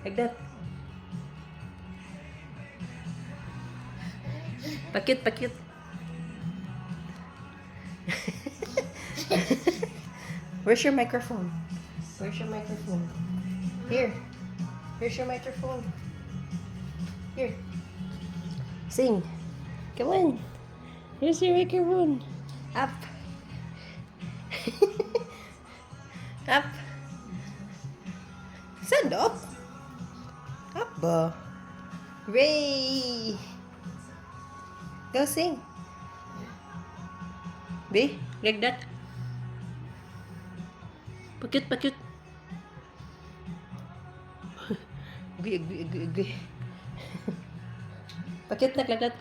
Like that. Pakit, pakit. Where's your microphone? Where's your microphone? Here. Here's your microphone. Here. Sing. Come on. Here's your microphone. Up. Up. Stand up. Up ba? Ray. Go sing. Be, like that. Pakit, pakit. Ugly, ugly, ugly, ugly. Pakit, like that.